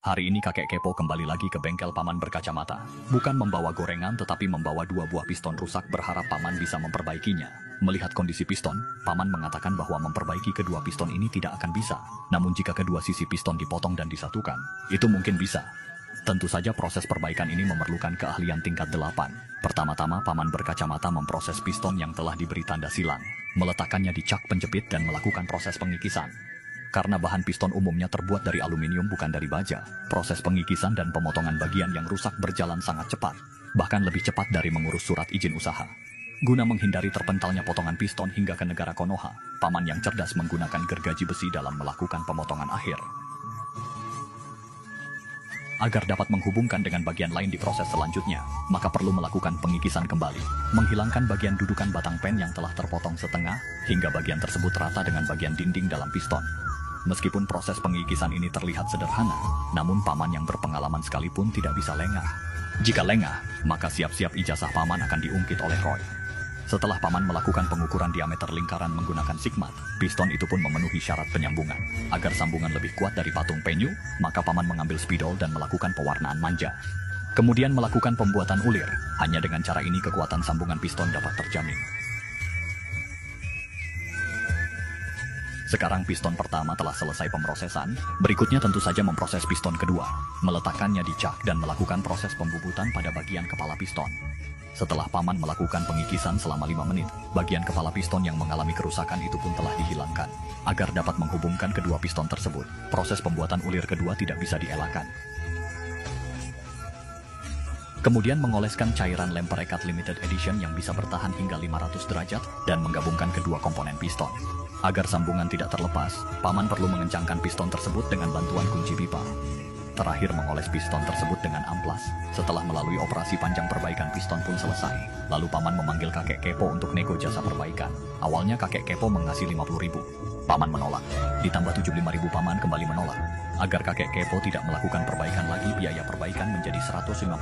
Hari ini kakek kepo kembali lagi ke bengkel paman berkacamata. Bukan membawa gorengan tetapi membawa 2 buah piston rusak berharap paman bisa memperbaikinya. Melihat kondisi piston, paman mengatakan bahwa memperbaiki kedua piston ini tidak akan bisa. Namun jika kedua sisi piston dipotong dan disatukan, itu mungkin bisa. Tentu saja proses perbaikan ini memerlukan keahlian tingkat 8. Pertama-tama paman berkacamata memproses piston yang telah diberi tanda silang, meletakkannya di cak penjepit dan melakukan proses pengikisan. Karena bahan piston umumnya terbuat dari aluminium bukan dari baja, proses pengikisan dan pemotongan bagian yang rusak berjalan sangat cepat, bahkan lebih cepat dari mengurus surat izin usaha. Guna menghindari terpentalnya potongan piston hingga ke negara Konoha, paman yang cerdas menggunakan gergaji besi dalam melakukan pemotongan akhir. Agar dapat menghubungkan dengan bagian lain di proses selanjutnya, maka perlu melakukan pengikisan kembali, menghilangkan bagian dudukan batang pen yang telah terpotong setengah, hingga bagian tersebut rata dengan bagian dinding dalam piston. Meskipun proses pengikisan ini terlihat sederhana, namun paman yang berpengalaman sekalipun tidak bisa lengah. Jika lengah, maka siap-siap ijazah paman akan diungkit oleh Roy. Setelah paman melakukan pengukuran diameter lingkaran menggunakan sigmat, piston itu pun memenuhi syarat penyambungan. Agar sambungan lebih kuat dari patung penyu, maka paman mengambil spidol dan melakukan pewarnaan manja. Kemudian melakukan pembuatan ulir. Hanya dengan cara ini kekuatan sambungan piston dapat terjamin. Sekarang piston pertama telah selesai pemrosesan, berikutnya tentu saja memproses piston kedua, meletakkannya di cak dan melakukan proses pembubutan pada bagian kepala piston. Setelah paman melakukan pengikisan selama 5 menit, bagian kepala piston yang mengalami kerusakan itu pun telah dihilangkan. Agar dapat menghubungkan kedua piston tersebut, proses pembuatan ulir kedua tidak bisa dielakkan. Kemudian mengoleskan cairan lem perekat limited edition yang bisa bertahan hingga 500 derajat dan menggabungkan kedua komponen piston. Agar sambungan tidak terlepas, paman perlu mengencangkan piston tersebut dengan bantuan kunci pipa. Terakhir mengoles piston tersebut dengan amplas. Setelah melalui operasi panjang perbaikan piston pun selesai. Lalu paman memanggil kakek kepo untuk nego jasa perbaikan. Awalnya kakek kepo mengasih 50.000. Paman menolak. Ditambah 75.000 paman kembali menolak. Agar kakek kepo tidak melakukan perbaikan lagi, biaya perbaikan menjadi 150.000.